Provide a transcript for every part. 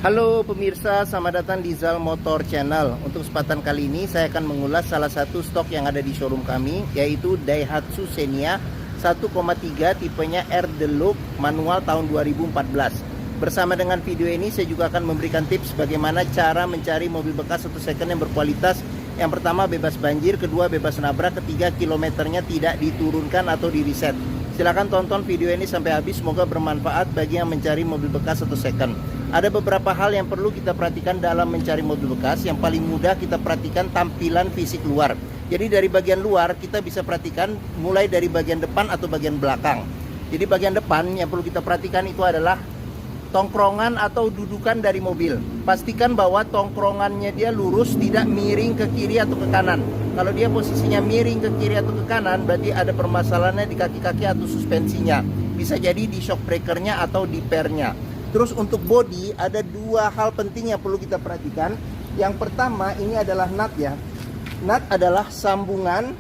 Halo pemirsa, selamat datang di Zal Motor Channel. Untuk kesempatan kali ini saya akan mengulas salah satu stok yang ada di showroom kami, yaitu Daihatsu Xenia 1,3 tipenya R Deluxe manual tahun 2014. Bersama dengan video ini saya juga akan memberikan tips bagaimana cara mencari mobil bekas atau second yang berkualitas. Yang pertama bebas banjir, kedua bebas nabrak, ketiga kilometernya tidak diturunkan atau di reset. Silahkan tonton video ini sampai habis, semoga bermanfaat bagi yang mencari mobil bekas atau second. Ada beberapa hal yang perlu kita perhatikan dalam mencari mobil bekas. Yang paling mudah kita perhatikan tampilan fisik luar. Jadi dari bagian luar kita bisa perhatikan mulai dari bagian depan atau bagian belakang. Jadi bagian depan yang perlu kita perhatikan itu adalah tongkrongan atau dudukan dari mobil. Pastikan bahwa tongkrongannya dia lurus, tidak miring ke kiri atau ke kanan. Kalau dia posisinya miring ke kiri atau ke kanan, berarti ada permasalahannya di kaki-kaki atau suspensinya. Bisa jadi di shock breakernya atau di pernya. Terus untuk bodi ada dua hal penting yang perlu kita perhatikan. Yang pertama ini adalah nut ya. Nut adalah sambungan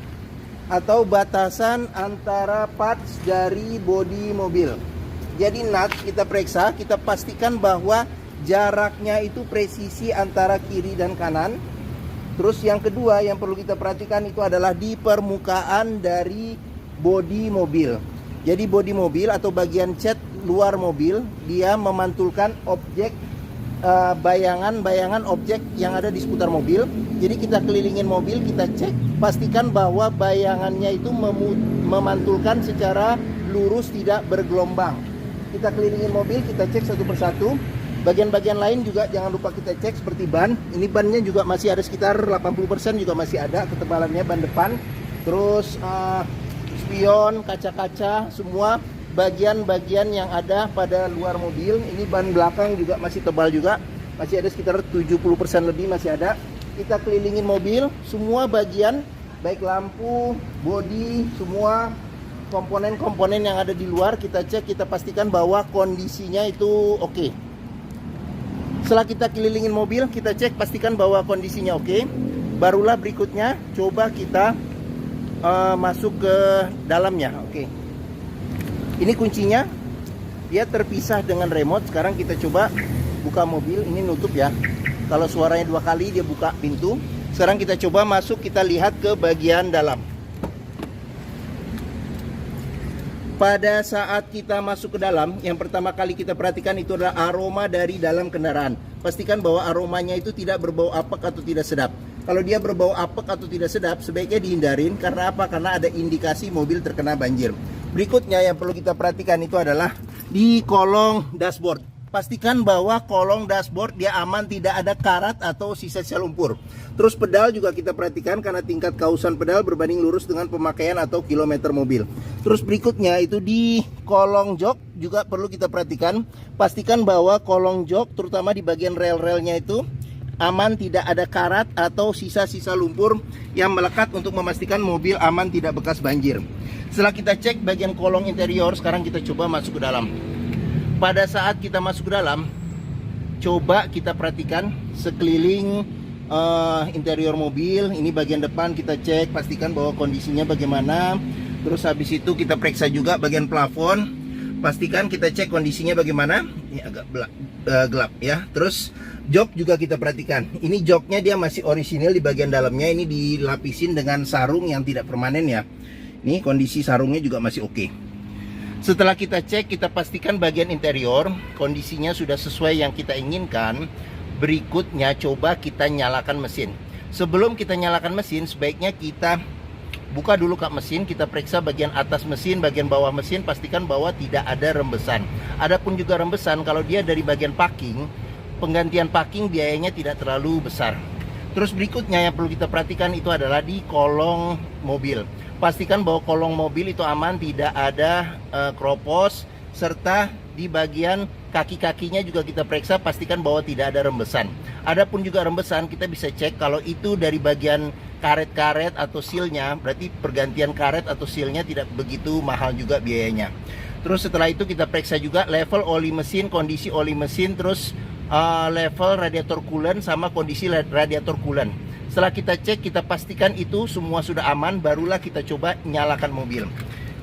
atau batasan antara parts dari bodi mobil. Jadi nut kita periksa, kita pastikan bahwa jaraknya itu presisi antara kiri dan kanan. Terus yang kedua yang perlu kita perhatikan itu adalah di permukaan dari bodi mobil. Jadi bodi mobil atau bagian cat luar mobil dia memantulkan objek, bayangan objek yang ada di seputar mobil. Jadi kita kelilingin mobil, kita cek, pastikan bahwa bayangannya itu memantulkan secara lurus, tidak bergelombang. Kita kelilingin mobil, kita cek satu persatu. Bagian-bagian lain juga jangan lupa kita cek, seperti ban. Ini bannya juga masih ada sekitar 80% juga masih ada ketebalannya ban depan. Terus spion, kaca-kaca, semua bagian-bagian yang ada pada luar mobil. Ini ban belakang juga masih tebal juga, masih ada sekitar 70% lebih masih ada. Kita kelilingin mobil, semua bagian baik lampu, bodi, semua komponen-komponen yang ada di luar kita cek, kita pastikan bahwa kondisinya itu oke. Setelah kita kelilingin mobil, kita cek pastikan bahwa kondisinya oke. Barulah berikutnya coba kita masuk ke dalamnya. Oke. Ini kuncinya, dia terpisah dengan remote. Sekarang kita coba buka mobil, ini nutup ya. Kalau suaranya 2 kali dia buka pintu. Sekarang kita coba masuk, kita lihat ke bagian dalam. Pada saat kita masuk ke dalam, yang pertama kali kita perhatikan itu adalah aroma dari dalam kendaraan. Pastikan bahwa aromanya itu tidak berbau apek atau tidak sedap. Kalau dia berbau apek atau tidak sedap, sebaiknya dihindarin. Karena apa? Karena ada indikasi mobil terkena banjir. Berikutnya yang perlu kita perhatikan itu adalah di kolong dashboard. Pastikan bahwa kolong dashboard dia aman, tidak ada karat atau sisa-sisa lumpur. Terus pedal juga kita perhatikan karena tingkat kausan pedal berbanding lurus dengan pemakaian atau kilometer mobil. Terus berikutnya itu di kolong jok juga perlu kita perhatikan. Pastikan bahwa kolong jok terutama di bagian rel-relnya itu aman, tidak ada karat atau sisa-sisa lumpur yang melekat untuk memastikan mobil aman, tidak bekas banjir. Setelah kita cek bagian kolong interior, sekarang kita coba masuk ke dalam. Pada saat kita masuk ke dalam, coba kita perhatikan sekeliling interior mobil. Ini bagian depan kita cek, pastikan bahwa kondisinya bagaimana. Terus habis itu kita periksa juga bagian plafon. Pastikan kita cek kondisinya bagaimana. Ini agak gelap ya. Terus jok juga kita perhatikan. Ini joknya dia masih orisinil di bagian dalamnya. Ini dilapisin dengan sarung yang tidak permanen ya. Ini kondisi sarungnya juga masih oke. Setelah kita cek, kita pastikan bagian interior kondisinya sudah sesuai yang kita inginkan. Berikutnya coba kita nyalakan mesin. Sebelum kita nyalakan mesin, sebaiknya kita buka dulu kap mesin, kita periksa bagian atas mesin, bagian bawah mesin, pastikan bahwa tidak ada rembesan. Adapun juga rembesan, kalau dia dari bagian packing, penggantian packing biayanya tidak terlalu besar. Terus berikutnya yang perlu kita perhatikan itu adalah di kolong mobil. Pastikan bahwa kolong mobil itu aman, tidak ada kropos, serta di bagian kaki-kakinya juga kita periksa, pastikan bahwa tidak ada rembesan. Adapun juga rembesan, kita bisa cek kalau itu dari bagian karet-karet atau sealnya, berarti pergantian karet atau sealnya tidak begitu mahal juga biayanya. Terus setelah itu kita periksa juga level oli mesin, kondisi oli mesin, terus level radiator coolant sama kondisi radiator coolant. Setelah kita cek, kita pastikan itu semua sudah aman, barulah kita coba nyalakan mobil.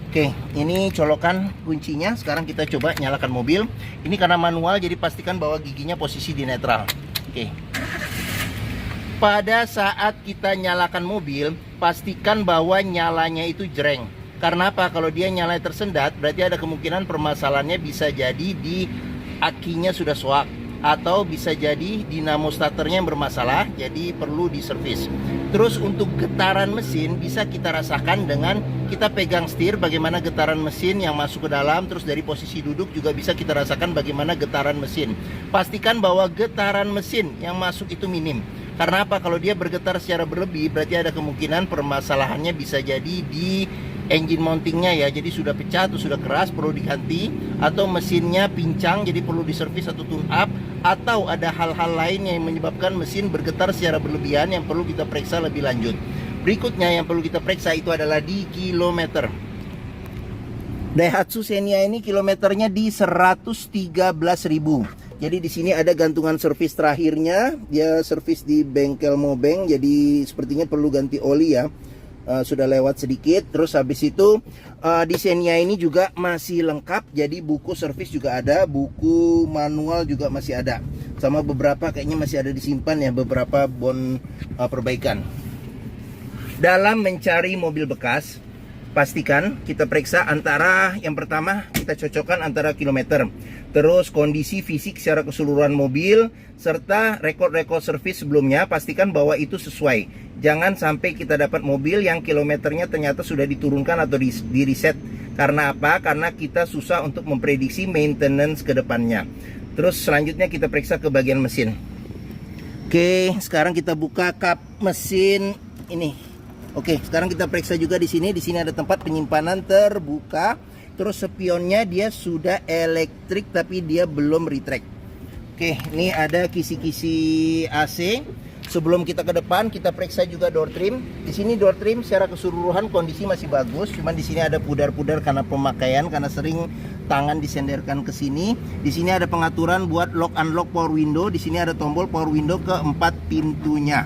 Oke, ini colokan kuncinya. Sekarang kita coba nyalakan mobil. Ini karena manual, jadi pastikan bahwa giginya posisi di netral. Oke. Pada saat kita nyalakan mobil, pastikan bahwa nyalanya itu jreng. Karena apa? Kalau dia nyala tersendat, berarti ada kemungkinan permasalahannya bisa jadi di akinya sudah soak, atau bisa jadi dinamo starternya yang bermasalah, jadi perlu diservis. Terus untuk getaran mesin bisa kita rasakan dengan kita pegang setir, bagaimana getaran mesin yang masuk ke dalam. Terus dari posisi duduk juga bisa kita rasakan bagaimana getaran mesin. Pastikan bahwa getaran mesin yang masuk itu minim. Karena apa? Kalau dia bergetar secara berlebih, berarti ada kemungkinan permasalahannya bisa jadi di engine mountingnya ya, jadi sudah pecah atau sudah keras, perlu diganti, atau mesinnya pincang jadi perlu diservis atau tune up, atau ada hal-hal lain yang menyebabkan mesin bergetar secara berlebihan yang perlu kita periksa lebih lanjut. Berikutnya yang perlu kita periksa itu adalah di kilometer. Daihatsu Xenia ini kilometernya di 113.000. Jadi di sini ada gantungan servis terakhirnya, dia servis di bengkel Mobeng, jadi sepertinya perlu ganti oli ya. Sudah lewat sedikit. Terus habis itu di Xenia ini juga masih lengkap, jadi buku servis juga ada, buku manual juga masih ada, sama beberapa kayaknya masih ada disimpan ya, beberapa bon perbaikan. Dalam mencari mobil bekas, pastikan kita periksa antara, yang pertama kita cocokkan antara kilometer, terus kondisi fisik secara keseluruhan mobil, serta rekod-rekod servis sebelumnya. Pastikan bahwa itu sesuai. Jangan sampai kita dapat mobil yang kilometernya ternyata sudah diturunkan atau di reset. Karena apa? Karena kita susah untuk memprediksi maintenance ke depannya. Terus selanjutnya kita periksa ke bagian mesin. Oke, sekarang kita buka kap mesin ini. Oke, sekarang kita periksa juga di sini. Di sini ada tempat penyimpanan terbuka. Terus spionnya dia sudah elektrik tapi dia belum retract. Oke, ini ada kisi-kisi AC. Sebelum kita ke depan, kita periksa juga door trim. Di sini door trim secara keseluruhan kondisi masih bagus. Cuman di sini ada pudar-pudar karena pemakaian, karena sering tangan disenderkan ke sini. Di sini ada pengaturan buat lock unlock power window. Di sini ada tombol power window keempat pintunya.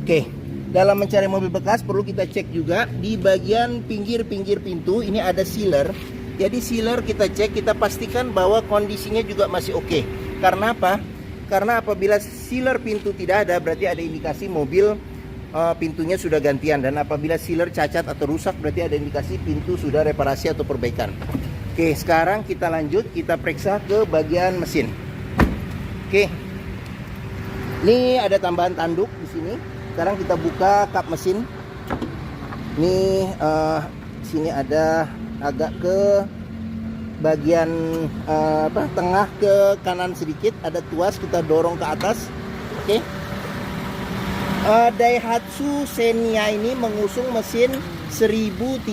Oke, dalam mencari mobil bekas perlu kita cek juga di bagian pinggir-pinggir pintu. Ini ada sealer. Jadi sealer kita cek, kita pastikan bahwa kondisinya juga masih oke. Karena apa? Karena apabila sealer pintu tidak ada, berarti ada indikasi mobil pintunya sudah gantian. Dan apabila sealer cacat atau rusak, berarti ada indikasi pintu sudah reparasi atau perbaikan. Oke, sekarang kita lanjut, kita periksa ke bagian mesin. Oke, ini ada tambahan tanduk di sini. Sekarang kita buka kap mesin. Ini sini ada agak ke bagian tengah ke kanan sedikit, ada tuas, kita dorong ke atas. Oke. Daihatsu Xenia ini mengusung mesin 1300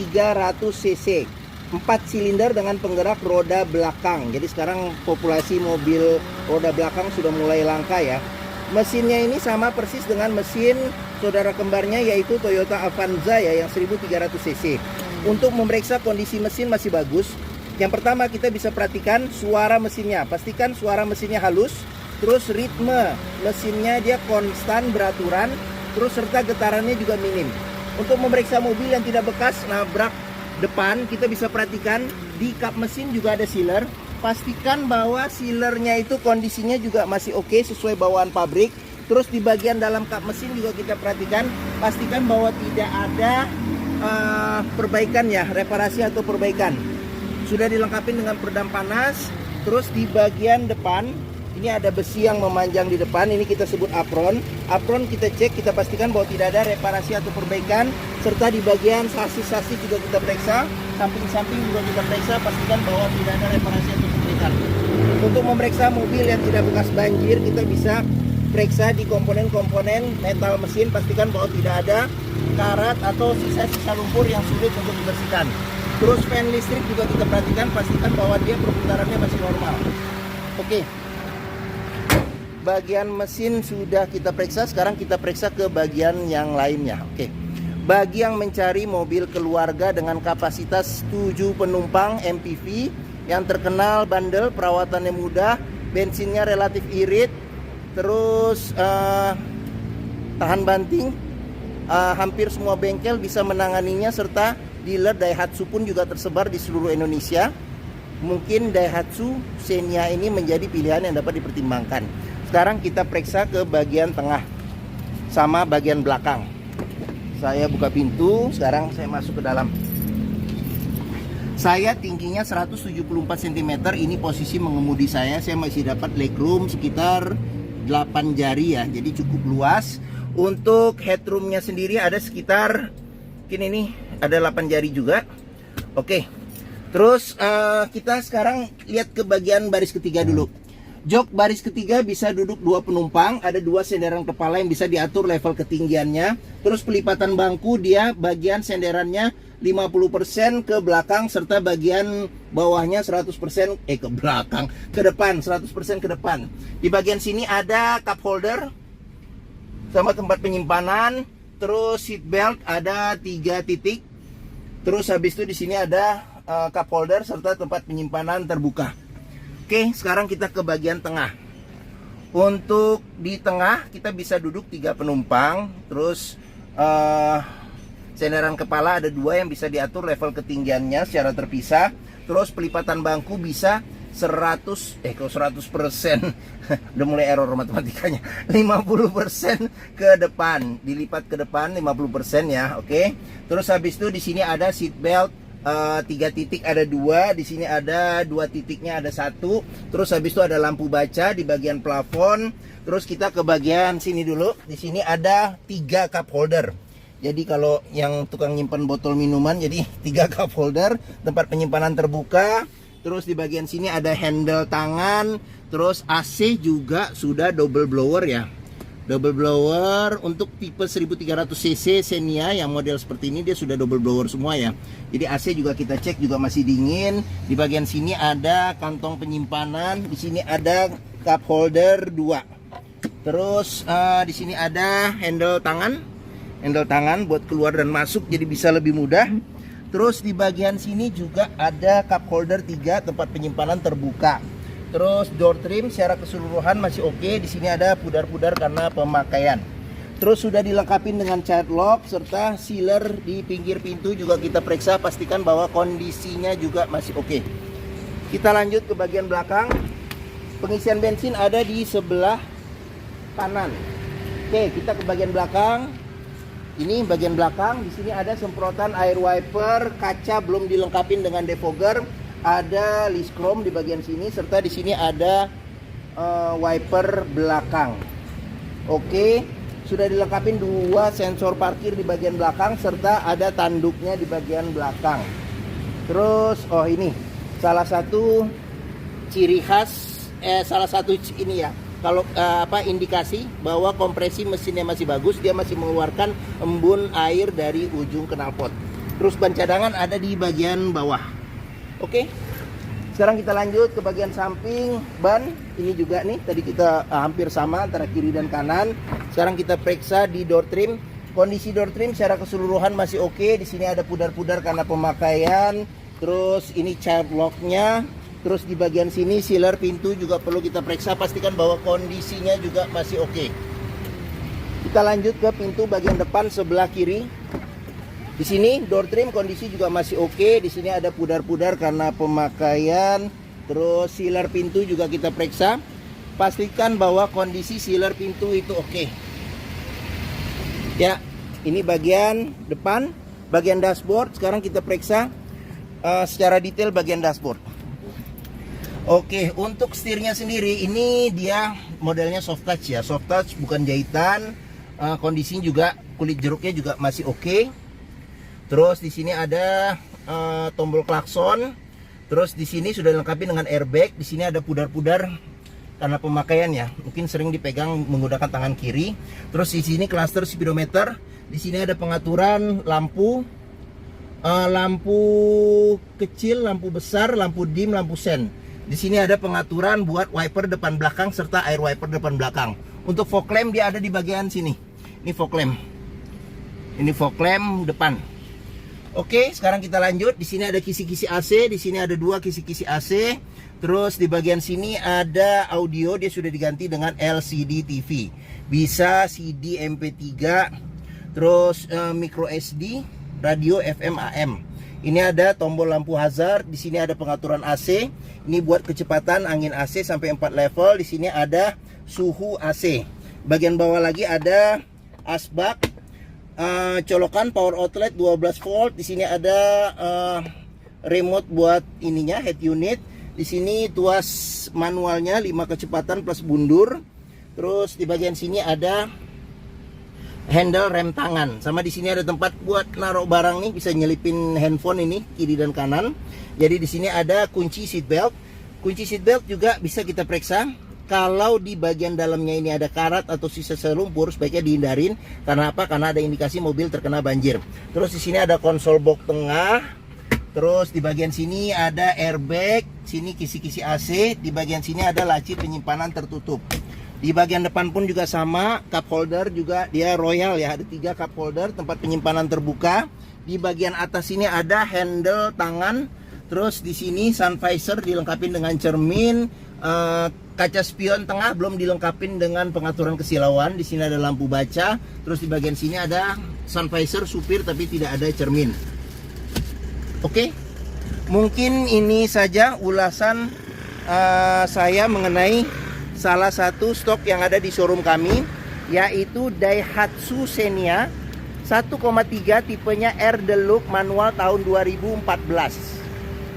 cc, 4 silinder dengan penggerak roda belakang. Jadi sekarang populasi mobil roda belakang sudah mulai langka ya. Mesinnya ini sama persis dengan mesin saudara kembarnya, yaitu Toyota Avanza ya, yang 1300 cc. Untuk memeriksa kondisi mesin masih bagus, yang pertama kita bisa perhatikan suara mesinnya. Pastikan suara mesinnya halus, terus ritme mesinnya dia konstan beraturan, terus serta getarannya juga minim. Untuk memeriksa mobil yang tidak bekas nabrak depan, kita bisa perhatikan di kap mesin juga ada sealer. Pastikan bahwa sealernya itu kondisinya juga masih oke, sesuai bawaan pabrik. Terus di bagian dalam kap mesin juga kita perhatikan, pastikan bahwa tidak ada perbaikan ya, reparasi atau perbaikan. Sudah dilengkapi dengan peredam panas. Terus di bagian depan ini ada besi yang memanjang di depan, ini kita sebut apron. Apron kita cek, kita pastikan bahwa tidak ada reparasi atau perbaikan. Serta di bagian sasis-sasis juga kita periksa, samping-samping juga kita periksa, pastikan bahwa tidak ada reparasi atau perbaikan. Untuk memeriksa mobil yang tidak bekas banjir, kita bisa periksa di komponen-komponen metal mesin, pastikan bahwa tidak ada karat atau sisa-sisa lumpur yang sulit untuk dibersihkan. Terus fan listrik juga kita perhatikan, pastikan bahwa dia perputarannya masih normal. Oke, bagian mesin sudah kita periksa. Sekarang kita periksa ke bagian yang lainnya. Oke, bagi yang mencari mobil keluarga dengan kapasitas 7 penumpang MPV yang terkenal bandel, perawatannya mudah, bensinnya relatif irit, terus tahan banting, hampir semua bengkel bisa menanganinya, serta dealer Daihatsu pun juga tersebar di seluruh Indonesia. Mungkin Daihatsu Xenia ini menjadi pilihan yang dapat dipertimbangkan. Sekarang kita periksa ke bagian tengah sama bagian belakang. Saya buka pintu, sekarang saya masuk ke dalam. Saya tingginya 174 cm, ini posisi mengemudi saya masih dapat legroom sekitar 8 jari ya, jadi cukup luas. Untuk headroomnya sendiri ada sekitar, mungkin ini ada 8 jari juga. Oke, terus kita sekarang lihat ke bagian baris ketiga dulu. Jok baris ketiga bisa duduk 2 penumpang, ada 2 senderan kepala yang bisa diatur level ketinggiannya. Terus pelipatan bangku dia bagian senderannya 50% ke belakang serta bagian bawahnya 100% ke belakang, ke depan 100% ke depan. Di bagian sini ada cup holder sama tempat penyimpanan, terus seat belt ada 3 titik. Terus habis itu di sini ada cup holder serta tempat penyimpanan terbuka. Oke, sekarang kita ke bagian tengah. Untuk di tengah kita bisa duduk 3 penumpang, terus senderan kepala ada 2 yang bisa diatur level ketinggiannya secara terpisah. Terus pelipatan bangku bisa 100% udah mulai error matematikanya, 50% ke depan, dilipat ke depan 50% ya. Oke. Terus habis itu di sini ada seat belt 3 titik ada 2, di sini ada 2 titiknya ada 1. Terus habis itu ada lampu baca di bagian plafon. Terus kita ke bagian sini dulu. Di sini ada 3 cup holder. Jadi kalau yang tukang nyimpan botol minuman, jadi 3 cup holder, tempat penyimpanan terbuka. Terus di bagian sini ada handle tangan. Terus AC juga sudah double blower ya. Double blower untuk tipe 1300 cc Xenia yang model seperti ini dia sudah double blower semua ya. Jadi AC juga kita cek juga masih dingin. Di bagian sini ada kantong penyimpanan. Di sini ada cup holder 2. Terus di sini ada handle tangan buat keluar dan masuk, jadi bisa lebih mudah. Terus di bagian sini juga ada cup holder 3, tempat penyimpanan terbuka. Terus door trim secara keseluruhan masih oke. Di sini ada pudar-pudar karena pemakaian. Terus sudah dilengkapi dengan child lock serta sealer di pinggir pintu juga kita periksa, pastikan bahwa kondisinya juga masih oke. Kita lanjut ke bagian belakang. Pengisian bensin ada di sebelah kanan. Oke, kita ke bagian belakang. Ini bagian belakang, di sini ada semprotan air wiper, kaca belum dilengkapi dengan defogger, ada list chrome di bagian sini, serta di sini ada wiper belakang. Oke, sudah dilengkapi 2 sensor parkir di bagian belakang, serta ada tanduknya di bagian belakang. Terus, ini salah satu ciri khas, salah satu ini ya. Kalau indikasi bahwa kompresi mesinnya masih bagus, dia masih mengeluarkan embun air dari ujung knalpot. Terus ban cadangan ada di bagian bawah. Oke. Sekarang kita lanjut ke bagian samping ban. Ini juga nih, tadi kita hampir sama antara kiri dan kanan. Sekarang kita periksa di door trim. Kondisi door trim secara keseluruhan masih oke. Di sini ada pudar-pudar karena pemakaian. Terus ini child lock-nya. Terus di bagian sini sealer pintu juga perlu kita periksa, pastikan bahwa kondisinya juga masih oke. Kita lanjut ke pintu bagian depan sebelah kiri. Di sini door trim kondisi juga masih oke. Di sini ada pudar-pudar karena pemakaian. Terus sealer pintu juga kita periksa, pastikan bahwa kondisi sealer pintu itu oke. Ya, ini bagian depan, bagian dashboard. Sekarang kita periksa secara detail bagian dashboard. Oke, untuk setirnya sendiri ini dia modelnya soft touch ya, soft touch bukan jahitan. Kondisinya juga kulit jeruknya juga masih oke. Terus di sini ada tombol klakson. Terus di sini sudah dilengkapi dengan airbag. Di sini ada pudar-pudar karena pemakaian ya, mungkin sering dipegang menggunakan tangan kiri. Terus di sini cluster speedometer. Di sini ada pengaturan lampu, lampu kecil, lampu besar, lampu dim, lampu sen. Di sini ada pengaturan buat wiper depan belakang serta air wiper depan belakang. Untuk fog lamp dia ada di bagian sini. Ini fog lamp. Ini fog lamp depan. Oke, sekarang kita lanjut. Di sini ada kisi-kisi AC, di sini ada 2 kisi-kisi AC. Terus di bagian sini ada audio, dia sudah diganti dengan LCD TV. Bisa CD MP3, terus micro SD, radio FM AM. Ini ada tombol lampu hazard, di sini ada pengaturan AC. Ini buat kecepatan angin AC sampai 4 level. Di sini ada suhu AC. Bagian bawah lagi ada asbak, colokan power outlet 12 volt. Di sini ada remote buat ininya, head unit. Di sini tuas manualnya 5 kecepatan plus bundur. Terus di bagian sini ada handle rem tangan, sama di sini ada tempat buat naruh barang nih, bisa nyelipin handphone ini kiri dan kanan. Jadi di sini ada kunci seat belt. Kunci seat belt juga bisa kita periksa. Kalau di bagian dalamnya ini ada karat atau sisa selumpur, sebaiknya dihindarin. Karena apa? Karena ada indikasi mobil terkena banjir. Terus di sini ada konsol box tengah. Terus di bagian sini ada airbag, sini kisi-kisi AC. Di bagian sini ada laci penyimpanan tertutup. Di bagian depan pun juga sama, cup holder juga dia royal ya, ada 3 cup holder, tempat penyimpanan terbuka. Di bagian atas ini ada handle tangan. Terus di sini sun visor dilengkapi dengan cermin, kaca spion tengah belum dilengkapi dengan pengaturan kesilauan. Di sini ada lampu baca. Terus di bagian sini ada sun visor supir tapi tidak ada cermin. Oke, mungkin ini saja ulasan saya mengenai salah satu stok yang ada di showroom kami, yaitu Daihatsu Xenia 1,3 tipenya Air Deluxe manual tahun 2014.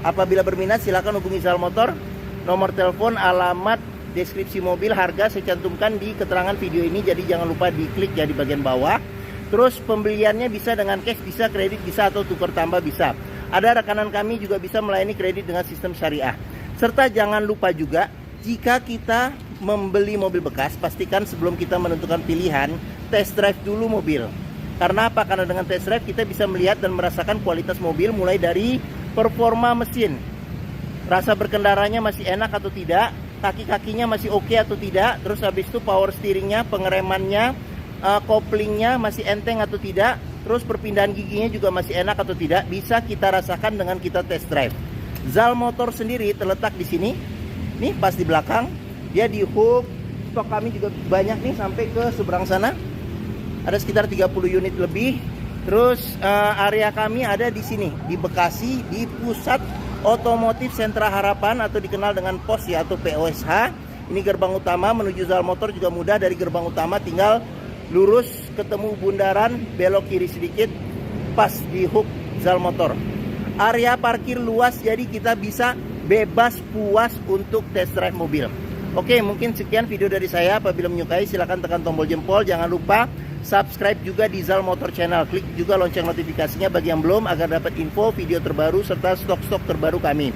Apabila berminat silakan hubungi Zal Motor. Nomor telepon, alamat, deskripsi mobil, harga saya cantumkan di keterangan video ini, jadi jangan lupa diklik ya di bagian bawah. Terus pembeliannya bisa dengan cash, bisa kredit, bisa atau tukar tambah bisa. Ada rekanan kami juga bisa melayani kredit dengan sistem syariah. Serta jangan lupa juga, jika kita membeli mobil bekas, pastikan sebelum kita menentukan pilihan, test drive dulu mobil. Karena apa? Karena dengan test drive kita bisa melihat dan merasakan kualitas mobil, mulai dari performa mesin, rasa berkendaranya masih enak atau tidak, kaki-kakinya masih oke atau tidak, terus habis itu power steeringnya, pengeremannya, koplingnya masih enteng atau tidak, terus perpindahan giginya juga masih enak atau tidak, bisa kita rasakan dengan kita test drive. Zal Motor sendiri terletak di sini, nih pas di belakang. Dia di hub, stok kami juga banyak nih sampai ke seberang sana. Ada sekitar 30 unit lebih. Terus area kami ada di sini, di Bekasi, di Pusat Otomotif Sentra Harapan atau dikenal dengan POS ya, atau POSH. Ini gerbang utama menuju Zal Motor juga mudah, dari gerbang utama tinggal lurus ketemu bundaran, belok kiri sedikit pas di hub Zal Motor. Area parkir luas, jadi kita bisa bebas puas untuk test drive mobil. Oke, mungkin sekian video dari saya. Apabila menyukai silahkan tekan tombol jempol. Jangan lupa subscribe juga di Zal Motor Channel. Klik juga lonceng notifikasinya bagi yang belum, agar dapat info video terbaru serta stok-stok terbaru kami.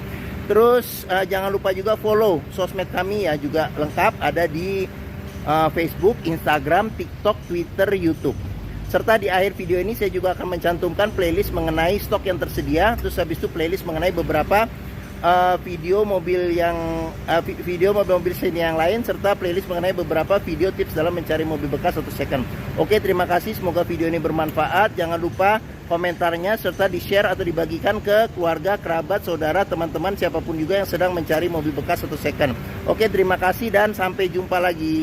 Terus jangan lupa juga follow sosmed kami ya, juga lengkap ada di Facebook, Instagram, TikTok, Twitter, YouTube. Serta di akhir video ini saya juga akan mencantumkan playlist mengenai stok yang tersedia. Terus habis itu playlist mengenai beberapa video mobil Xenia yang lain, serta playlist mengenai beberapa video tips dalam mencari mobil bekas atau second. Oke, terima kasih, semoga video ini bermanfaat. Jangan lupa komentarnya serta di-share atau dibagikan ke keluarga, kerabat, saudara, teman-teman, siapapun juga yang sedang mencari mobil bekas atau second. Oke, terima kasih dan sampai jumpa lagi.